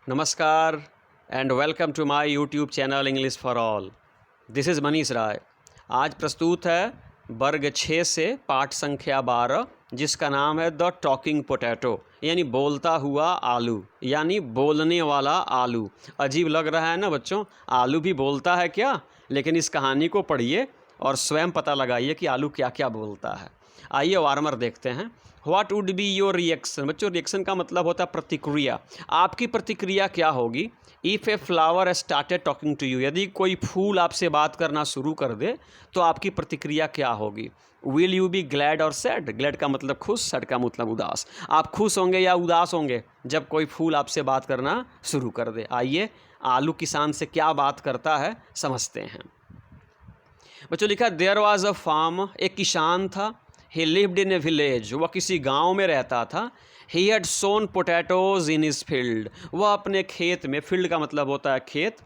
नमस्कार and welcome to my YouTube channel English for all. This is Manish Rai. आज प्रस्तुत है वर्ग 6 से पाठ संख्या 12, जिसका नाम है द टॉकिंग पोटैटो, यानी बोलता हुआ आलू, यानी बोलने वाला आलू। अजीब लग रहा है ना बच्चों, आलू भी बोलता है क्या? लेकिन इस कहानी को पढ़िए और स्वयं पता लगाइए कि आलू क्या क्या बोलता है। आइए वार्मर देखते हैं। What would be your reaction? बच्चों, रिएक्शन का मतलब होता है प्रतिक्रिया। आपकी प्रतिक्रिया क्या होगी? If a flower started talking to you, यदि कोई फूल आपसे बात करना शुरू कर दे तो आपकी प्रतिक्रिया क्या होगी? विल यू बी ग्लैड और सैड? ग्लैड का मतलब खुश, सैड का मतलब उदास। आप खुश होंगे या उदास होंगे जब कोई फूल आपसे बात करना शुरू कर दे? आइए आलू किसान से क्या बात करता है समझते हैं। बच्चों लिखा, देयर वॉज अ फार्म, एक किसान था। ही लिव्ड इन ए विलेज, वह किसी गांव में रहता था। He had sown potatoes in his field, वह अपने खेत में, फील्ड का मतलब होता है खेत,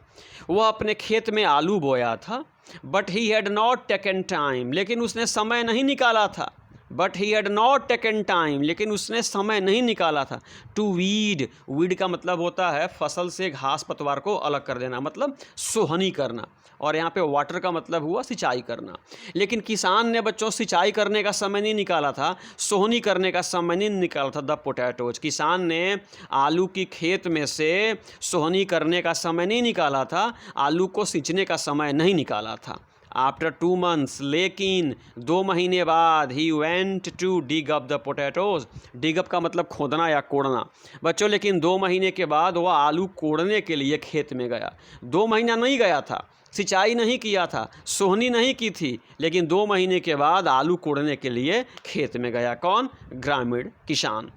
वह अपने खेत में आलू बोया था। But he had not taken time, लेकिन उसने समय नहीं निकाला था। But he had not taken time, लेकिन उसने समय नहीं निकाला था। टू वीड, वीड का मतलब होता है फसल से घास पतवार को अलग कर देना, मतलब सोहनी करना। और यहाँ पे वाटर का मतलब हुआ सिंचाई करना। लेकिन किसान ने बच्चों सिंचाई करने का समय नहीं निकाला था, सोहनी करने का समय नहीं निकाला था। द पोटैटोज, किसान ने आलू की खेत में से सोहनी करने का समय नहीं निकाला था, आलू को सींचने का समय नहीं निकाला था। आफ्टर 2 months, लेकिन 2 महीने बाद, he went to dig up the potatoes. Dig up का मतलब खोदना या कोड़ना। बच्चों लेकिन 2 महीने के बाद वह आलू कोड़ने के लिए खेत में गया। 2 महीना नहीं गया था, सिंचाई नहीं किया था, सोहनी नहीं की थी, लेकिन 2 महीने के बाद आलू कोड़ने के लिए खेत में गया। कौन? ग्रामीण किसान।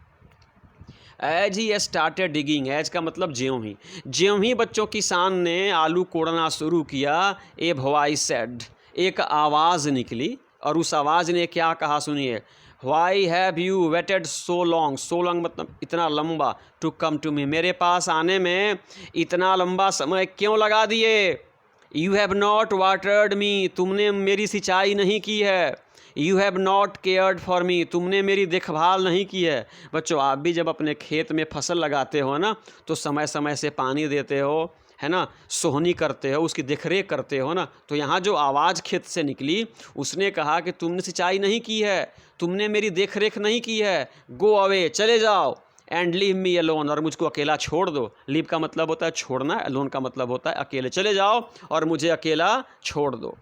As he started digging, as का मतलब ज्यों ही बच्चों किसान ने आलू कोड़ना शुरू किया, ए वॉइस सेड, एक आवाज़ निकली। और उस आवाज़ ने क्या कहा सुनिए। Why have you weighted so long, so long मतलब इतना लंबा, टू कम टू मी, मेरे पास आने में इतना लंबा समय क्यों लगा दिए? You have not watered me, तुमने मेरी सिंचाई नहीं की है। You have not cared for me, तुमने मेरी देखभाल नहीं की है। बच्चों आप भी जब अपने खेत में फसल लगाते हो ना, तो समय समय से पानी देते हो, है ना, सोहनी करते हो, उसकी देखरेख करते हो ना। तो यहाँ जो आवाज़ खेत से निकली, उसने कहा कि तुमने सिंचाई नहीं की है, तुमने मेरी देखरेख नहीं की है। गो अवे, चले जाओ। एंड लीव मी अलोन, और मुझको अकेला छोड़ दो। लीव का मतलब होता है छोड़ना, अलोन का मतलब होता है अकेले। चले जाओ और मुझे अकेला छोड़ दो।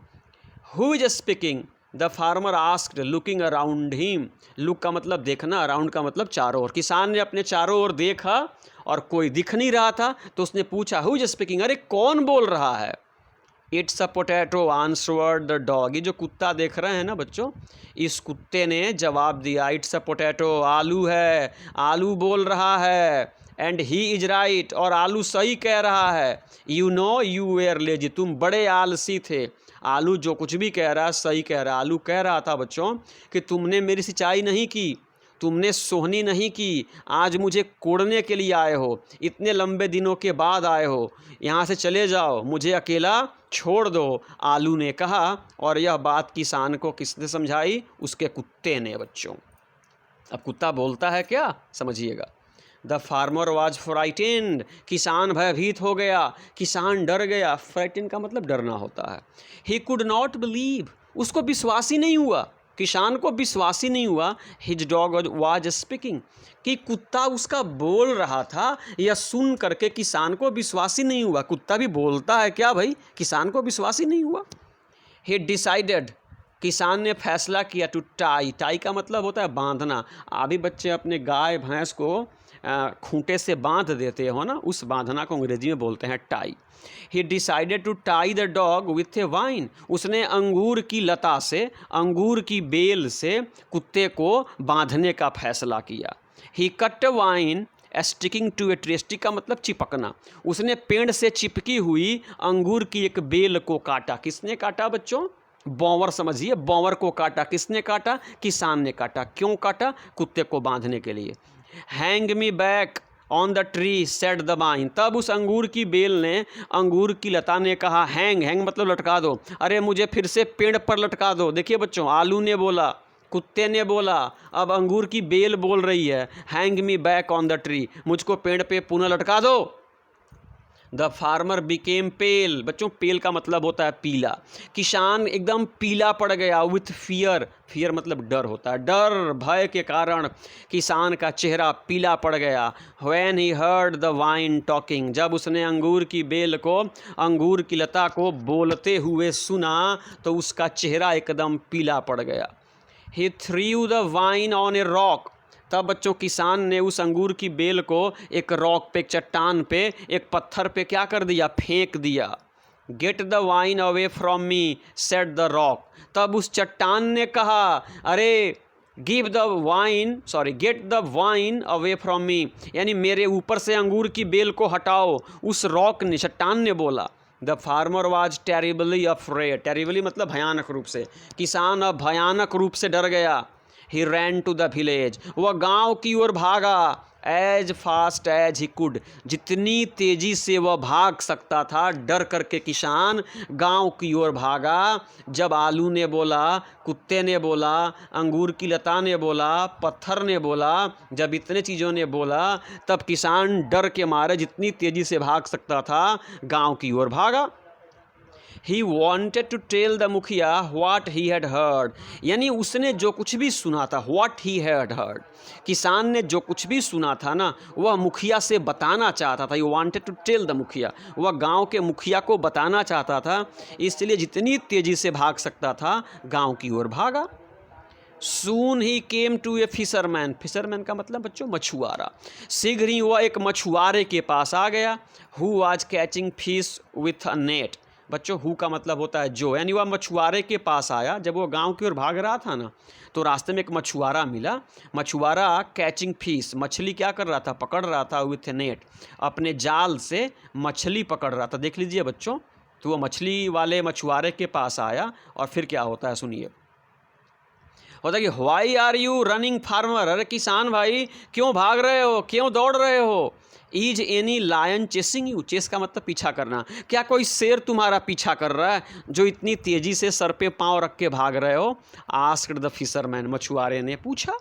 Who is speaking? The farmer asked, looking around him. Look का मतलब देखना, अराउंड का मतलब चारों ओर। किसान ने अपने चारों ओर देखा और कोई दिख नहीं रहा था, तो उसने पूछा, हु इज स्पीकिंग, अरे कौन बोल रहा है? It's a potato answered the dog, ये जो कुत्ता देख रहे हैं ना बच्चों, इस कुत्ते ने जवाब दिया, इट्स अ पोटैटो, आलू है, आलू बोल रहा है। एंड ही इज राइट, और आलू सही कह रहा है। You know you were lazy, तुम बड़े आलसी थे। आलू जो कुछ भी कह रहा है सही कह रहा है। आलू कह रहा था बच्चों कि तुमने मेरी सिंचाई नहीं की, तुमने सोहनी नहीं की, आज मुझे कोड़ने के लिए आए हो, इतने लंबे दिनों के बाद आए हो, यहाँ से चले जाओ, मुझे अकेला छोड़ दो, आलू ने कहा। और यह बात किसान को किसने समझाई? उसके कुत्ते ने बच्चों। अब कुत्ता बोलता है क्या, समझिएगा। द फार्मर वॉज फ्राइटेंड, किसान भयभीत हो गया, किसान डर गया। फ्राइटेंड का मतलब डरना होता है। ही कुड नॉट बिलीव, उसको विश्वास ही नहीं हुआ, किसान को विश्वास ही नहीं हुआ। हिज डॉग वाज स्पीकिंग, कि कुत्ता उसका बोल रहा था। यह सुन करके किसान को विश्वास ही नहीं हुआ, कुत्ता भी बोलता है क्या भाई, किसान को विश्वास ही नहीं हुआ। ही डिसाइडेड, किसान ने फैसला किया, टू टाई, टाई का मतलब होता है बांधना। अभी बच्चे अपने गाय भैंस को खूंटे से बांध देते हो ना, उस बांधना को अंग्रेजी में बोलते हैं tie. He decided to tie the dog with a vine, उसने अंगूर की लता से, अंगूर की बेल से कुत्ते को बांधने का फैसला किया। He cut vine sticking to a tree, stick का मतलब चिपकना। उसने पेड़ से चिपकी हुई अंगूर की एक बेल को काटा। किसने काटा बच्चों? बौवर, समझिए, बौवर को काटा। किसने काटा? किसान ने काटा। क्यों काटा? कुत्ते को बांधने के लिए। Hang me back on the tree said the wine, तब उस अंगूर की बेल ने, अंगूर की लता ने कहा, हैंग, हैंग मतलब लटका दो, अरे मुझे फिर से पेड़ पर लटका दो। देखिए बच्चों, आलू ने बोला, कुत्ते ने बोला, अब अंगूर की बेल बोल रही है, hang me back on the tree, मुझको पेड़ पे पुनः लटका दो। द फार्मर बिकेम पेल। बच्चों पेल का मतलब होता है पीला। किसान एकदम पीला पड़ गया विथ फियर। फियर मतलब डर होता है, डर भय के कारण किसान का चेहरा पीला पड़ गया। When he heard the wine talking, जब उसने अंगूर की बेल को, अंगूर की लता को बोलते हुए सुना तो उसका चेहरा एकदम पीला पड़ गया। He threw the vine on a rock, तब बच्चों किसान ने उस अंगूर की बेल को एक रॉक पे, एक चट्टान पे, एक पत्थर पे क्या कर दिया, फेंक दिया। Gate the vine away from me said the rock, तब उस चट्टान ने कहा, अरे give the wine, sorry gate the vine away from मी, यानी मेरे ऊपर से अंगूर की बेल को हटाओ। उस रॉक ने, चट्टान ने बोला। The farmer was terribly afraid, terribly मतलब भयानक रूप से, किसान अब भयानक रूप से डर गया। He ran to the village, वह गांव की ओर भागा। As fast as he could, जितनी तेजी से वह भाग सकता था, डर करके किसान गांव की ओर भागा। जब आलू ने बोला, कुत्ते ने बोला, अंगूर की लता ने बोला, पत्थर ने बोला, जब इतने चीज़ों ने बोला, तब किसान डर के मारे जितनी तेजी से भाग सकता था गांव की ओर भागा। He wanted to tell the मुखिया what he had heard, यानी उसने जो कुछ भी सुना था, what he had heard, किसान ने जो कुछ भी सुना था ना, वह मुखिया से बताना चाहता था। He wanted to tell the मुखिया, वह गांव के मुखिया को बताना चाहता था, इसलिए जितनी तेजी से भाग सकता था गांव की ओर भागा। Soon he came to a fisherman, fisherman का मतलब बच्चों मछुआरा। शीघ्र ही वह एक मछुआरे के पास आ गया। Who was catching fish with a net, बच्चों हु का मतलब होता है जो, यानी वह मछुआरे के पास आया। जब वो गांव की ओर भाग रहा था ना, तो रास्ते में एक मछुआरा मिला। मछुआरा कैचिंग फिश, मछली क्या कर रहा था, पकड़ रहा था। विथ नेट, अपने जाल से मछली पकड़ रहा था। देख लीजिए बच्चों, तो वह मछली वाले मछुआरे के पास आया और फिर क्या होता है सुनिए। होता है कि why are you running farmer, अरे किसान भाई क्यों भाग रहे हो, क्यों दौड़ रहे हो। Is any lion chasing you, chase का मतलब पीछा करना, क्या कोई शेर तुम्हारा पीछा कर रहा है जो इतनी तेजी से सर पे पाँव रख के भाग रहे हो। आस्क्ड द फिशरमैन, मछुआरे ने पूछा।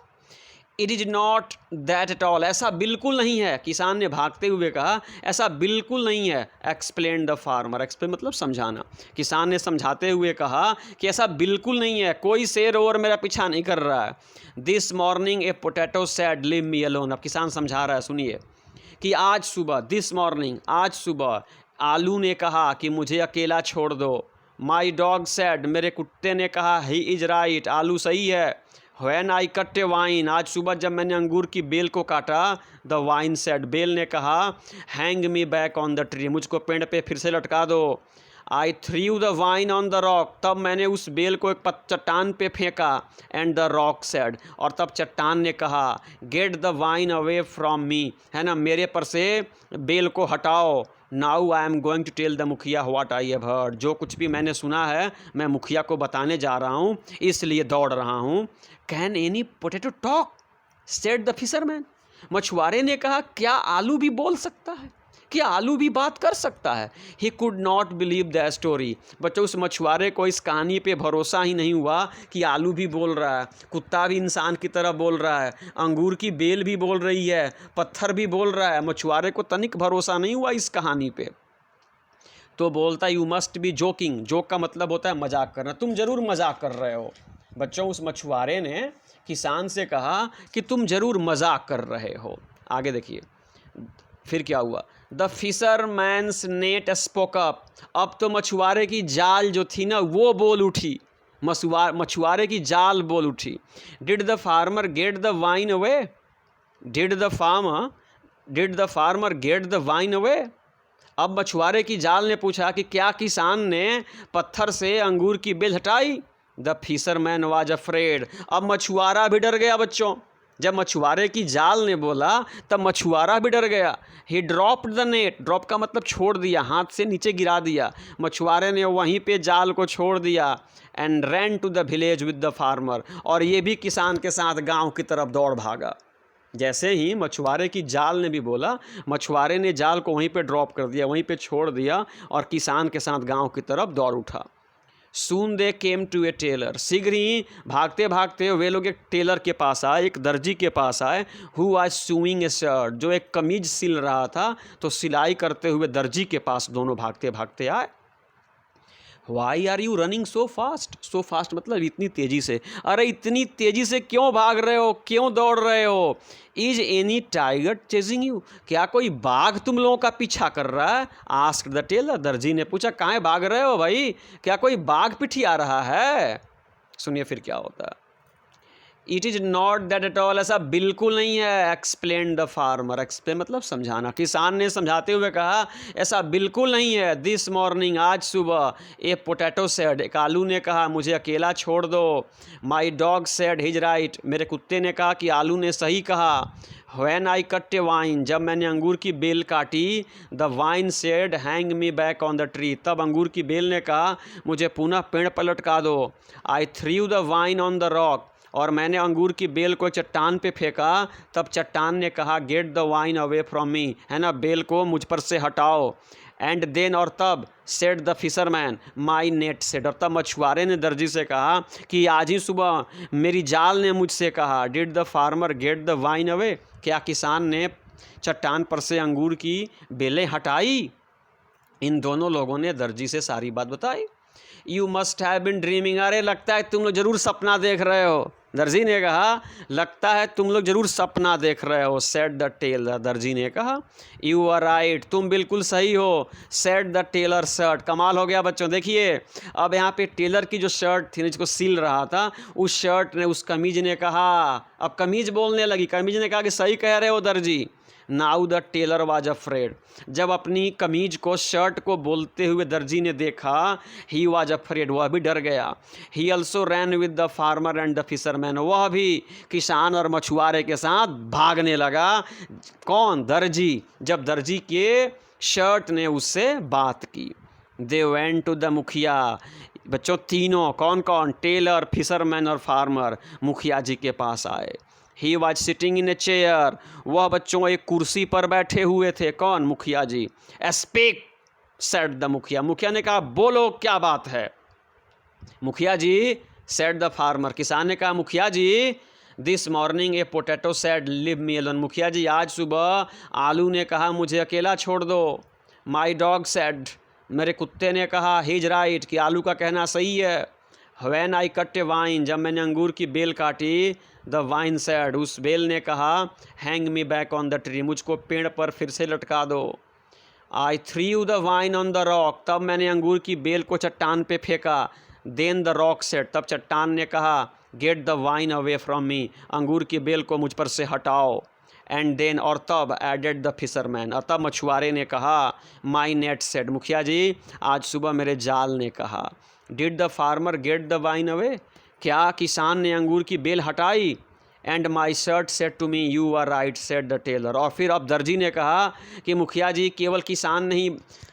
It is not that at all, ऐसा बिल्कुल नहीं है, किसान ने भागते हुए कहा, ऐसा बिल्कुल नहीं है। एक्सप्लेन द फार्मर, एक्सप्लेन मतलब समझाना, किसान ने समझाते हुए कहा कि ऐसा बिल्कुल नहीं है, कोई शेर और मेरा पीछा नहीं कर रहा है। This morning a potato sad live me alone, अब किसान समझा रहा है, सुनिए कि आज सुबह, दिस मॉर्निंग, आज सुबह आलू ने कहा कि मुझे अकेला छोड़ दो। माई डॉग सैड, मेरे कुत्ते ने कहा, ही इज़ राइट, आलू सही है। When I cut a wine, आज सुबह जब मैंने अंगूर की बेल को काटा, द वाइन सैड, बेल ने कहा, hang me back on the tree, मुझको पेड़ पे फिर से लटका दो। I threw the vine on the rock, तब मैंने उस बेल को एक चट्टान पे फेंका। एंड द रॉक सैड, और तब चट्टान ने कहा, get the vine away from me, है ना, मेरे पर से बेल को हटाओ। Now I am going to tell the mukhiya what I have heard, जो कुछ भी मैंने सुना है मैं मुखिया को बताने जा रहा हूँ, इसलिए दौड़ रहा हूँ। Can any potato talk, said the fisherman, मछुआरे ने कहा, क्या आलू भी बोल सकता है, क्या आलू भी बात कर सकता है। He could not believe the story, बच्चों उस मछुआरे को इस कहानी पे भरोसा ही नहीं हुआ कि आलू भी बोल रहा है, कुत्ता भी इंसान की तरह बोल रहा है, अंगूर की बेल भी बोल रही है, पत्थर भी बोल रहा है। मछुआरे को तनिक भरोसा नहीं हुआ इस कहानी पे, तो बोलता you must be joking, joke का मतलब होता है मजाक करना, तुम जरूर मजाक कर रहे हो। बच्चों उस मछुआरे ने किसान से कहा कि तुम जरूर मजाक कर रहे हो। आगे देखिए फिर क्या हुआ। The fisherman's net spoke up, अब तो मछुआरे की जाल जो थी ना वो बोल उठी, मछुआरे की जाल बोल उठी। Did the farmer get the vine away, did the farmer get the vine away, अब मछुआरे की जाल ने पूछा कि क्या किसान ने पत्थर से अंगूर की बेल हटाई। द फिशरमैन वाज अफ्रेड, अब मछुआरा भी डर गया बच्चों, जब मछुआरे की जाल ने बोला तब मछुआरा भी डर गया। ही ड्रॉप्ड द नेट, ड्रॉप का मतलब छोड़ दिया, हाथ से नीचे गिरा दिया, मछुआरे ने वहीं पे जाल को छोड़ दिया। And ran to the village with the farmer, और ये भी किसान के साथ गांव की तरफ दौड़ भागा। जैसे ही मछुआरे की जाल ने भी बोला, मछुआरे ने जाल को वहीं पे ड्रॉप कर दिया, वहीं पे छोड़ दिया और किसान के साथ गांव की तरफ दौड़ उठा। सून दे केम टू ए टेलर, शीघ्र ही भागते भागते वे लोग एक टेलर के पास आए, एक दर्जी के पास आए। Who was sewing A shirt, जो एक कमीज सिल रहा था, तो सिलाई करते हुए दर्जी के पास दोनों भागते भागते आए। Why are you running so fast, so fast मतलब इतनी तेजी से, अरे इतनी तेजी से क्यों भाग रहे हो, क्यों दौड़ रहे हो। Is any tiger chasing you, क्या कोई बाघ तुम लोगों का पीछा कर रहा है। आस्क्ड द टेलर, दर्जी ने पूछा कहाँ भाग रहे हो भाई, क्या कोई बाघ पीछे आ रहा है। सुनिए फिर क्या होता है। It is not that at all, ऐसा बिल्कुल नहीं है। एक्सप्लेन द फार्मर, एक्सप्लेन मतलब समझाना। किसान ने समझाते हुए कहा ऐसा बिल्कुल नहीं है। दिस मॉर्निंग, आज सुबह, ए पोटैटो सेड, एक आलू ने कहा मुझे अकेला छोड़ दो। My dog said his right, मेरे कुत्ते ने कहा कि आलू ने सही कहा। When I cut a vine, जब मैंने अंगूर की बेल काटी। The vine said hang me back on the tree, तब अंगूर की बेल ने कहा मुझे पुनः पेड़ पर लटका दो। I threw the vine on the rock, और मैंने अंगूर की बेल को चट्टान पे फेंका, तब चट्टान ने कहा get the vine away from me, है ना, बेल को मुझ पर से हटाओ। एंड देन, और तब, said the fisherman my net said, और तब मछुआरे ने दर्जी से कहा कि आज ही सुबह मेरी जाल ने मुझसे कहा। Did the farmer get the vine away, क्या किसान ने चट्टान पर से अंगूर की बेलें हटाई। इन दोनों लोगों ने दर्जी से सारी बात बताई। You must have been dreaming, अरे लगता है तुम लोग जरूर सपना देख रहे हो। दर्जी ने कहा लगता है तुम लोग जरूर सपना देख रहे हो। सेड द टेलर, दर्जी ने कहा यू आर राइट, तुम बिल्कुल सही हो। सेड द टेलर शर्ट, कमाल हो गया बच्चों। देखिए अब यहाँ पे टेलर की जो शर्ट थी जिसको सिल रहा था, उस शर्ट ने, उस कमीज ने कहा, अब कमीज बोलने लगी। कमीज ने कहा कि सही कह रहे हो दर्जी। Now the tailor was afraid, जब अपनी कमीज को, शर्ट को बोलते हुए दर्जी ने देखा, ही वाज अफ्रेड, वह भी डर गया। He also ran with the farmer and the fisherman, वह भी किसान और मछुआरे के साथ भागने लगा। कौन? दर्जी। जब दर्जी के शर्ट ने उससे बात की। दे वेंट टू द मुखिया, बच्चों तीनों, कौन कौन? टेलर, फिशरमैन और फार्मर, मुखिया जी के पास आए। He was sitting in a chair, वह बच्चों एक कुर्सी पर बैठे हुए थे। कौन? मुखिया जी। स्पीक सेड द मुखिया, मुखिया ने कहा बोलो क्या बात है। मुखिया जी। सेड द फार्मर, किसान ने कहा मुखिया जी। This morning a potato said leave me alone, मुखिया जी आज सुबह आलू ने कहा मुझे अकेला छोड़ दो। माई डॉग सेड, मेरे कुत्ते ने कहा हिज राइट, कि आलू का कहना सही है। When I cut a vine, जब मैंने अंगूर की बेल काटी। द वाइन सेड, उस बेल ने कहा hang me back on the tree, मुझको पेड़ पर फिर से लटका दो। I threw the vine on the rock, तब मैंने अंगूर की बेल को चट्टान पे फेंका। देन द रॉक सेड, तब चट्टान ने कहा get the vine away from मी, अंगूर की बेल को मुझ पर से हटाओ। एंड देन, और तब, एडेड द फिशरमैन, और तब मछुआरे ने कहा माई नेट सेड, मुखिया जी आज सुबह मेरे जाल ने कहा। Did the farmer get the vine away, क्या किसान ने अंगूर की बेल हटाई। And my shirt said to me you are right said the tailor, और फिर अब दर्जी ने कहा कि मुखिया जी केवल किसान नहीं,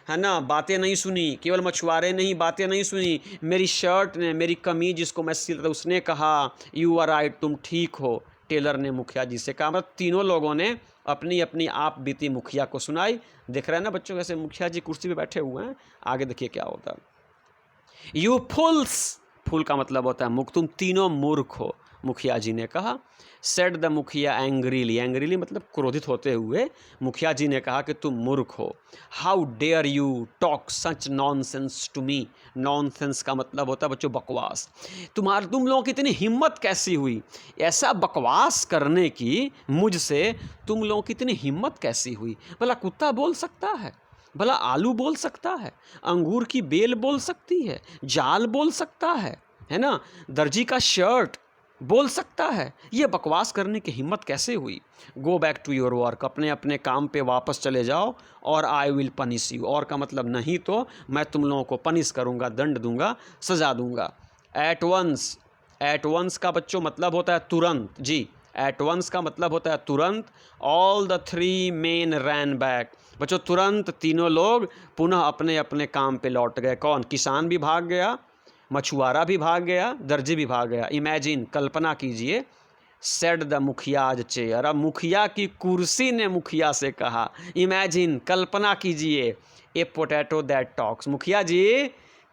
है ना, बातें नहीं सुनी, केवल मछुआरे नहीं बातें नहीं सुनी, मेरी शर्ट ने, मेरी कमीज जिसको मैं सिल रहा, उसने कहा यू आर राइट, तुम ठीक हो। टेलर ने मुखिया जी से कहा। मतलब तीनों लोगों ने अपनी अपनी आप बीती मुखिया को सुनाई। देख रहे हैं ना बच्चों कैसे मुखिया जी कुर्सी पे बैठे हुए हैं। आगे देखिए क्या होता है। यू फुल्स, फूल का मतलब होता है मूर्ख, तुम तीनों मूर्ख हो, मुखिया जी ने कहा। सेड द मुखिया एंग्रीली, एंग्रीली मतलब क्रोधित होते हुए मुखिया जी ने कहा कि तुम मूर्ख हो। How dare you talk such nonsense to me, nonsense का मतलब होता है बच्चों बकवास। तुम लोगों की इतनी हिम्मत कैसी हुई ऐसा बकवास करने की मुझसे, तुम लोगों की इतनी हिम्मत कैसी हुई। भला कुत्ता बोल सकता है, भला आलू बोल सकता है, अंगूर की बेल बोल सकती है, जाल बोल सकता है ना, दर्जी का शर्ट बोल सकता है, ये बकवास करने की हिम्मत कैसे हुई। Go back to your work, अपने अपने काम पे वापस चले जाओ, और आई विल पनिश यू, और का मतलब नहीं तो मैं तुम लोगों को पनिश करूँगा, दंड दूंगा, सजा दूंगा। एट वंस, एट वंस का बच्चों मतलब होता है तुरंत। जी, एट वंस का मतलब होता है तुरंत। All the three men ran back, बच्चों तुरंत तीनों लोग पुनः अपने अपने काम पे लौट गए। कौन? किसान भी भाग गया, मछुआरा भी भाग गया, दर्जी भी भाग गया। इमेजिन, कल्पना कीजिए। सेड द मुखियाज चेयर, अब मुखिया की कुर्सी ने मुखिया से कहा। इमेजिन, कल्पना कीजिए, ए पोटैटो दैट टॉक्स, मुखिया जी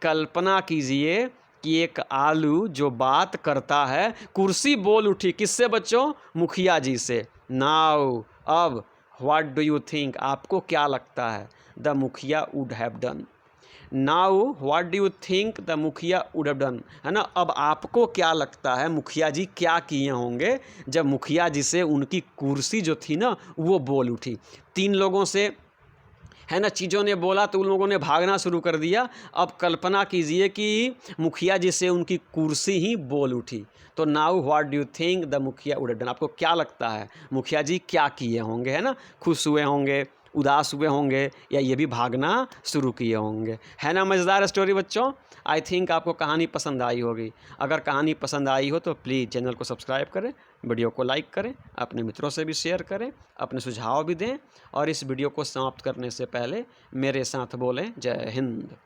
कल्पना कीजिए कि एक आलू जो बात करता है, कुर्सी बोल उठी। किससे बच्चों? मुखिया जी से। नाउ अब व्हाट डू यू थिंक, आपको क्या लगता है द मुखिया would have done? Now what do you think the मुखिया वुड हैव डन, है ना। अब आपको क्या लगता है मुखिया जी क्या किए होंगे जब मुखिया जी से उनकी कुर्सी जो थी ना वो बोल उठी। 3 लोगों से, है ना, चीज़ों ने बोला तो उन लोगों ने भागना शुरू कर दिया। अब कल्पना कीजिए कि मुखिया जी से उनकी कुर्सी ही बोल उठी। तो now what do you think the मुखिया वुड हैव डन, आपको क्या लगता है मुखिया जी क्या किए होंगे, है ना। खुश हुए होंगे, उदास हुए होंगे, या ये भी भागना शुरू किए होंगे। है ना मज़ेदार स्टोरी बच्चों। आई थिंक आपको कहानी पसंद आई होगी। अगर कहानी पसंद आई हो तो प्लीज़ चैनल को सब्सक्राइब करें, वीडियो को लाइक करें, अपने मित्रों से भी शेयर करें, अपने सुझाव भी दें, और इस वीडियो को समाप्त करने से पहले मेरे साथ बोलें जय हिंद।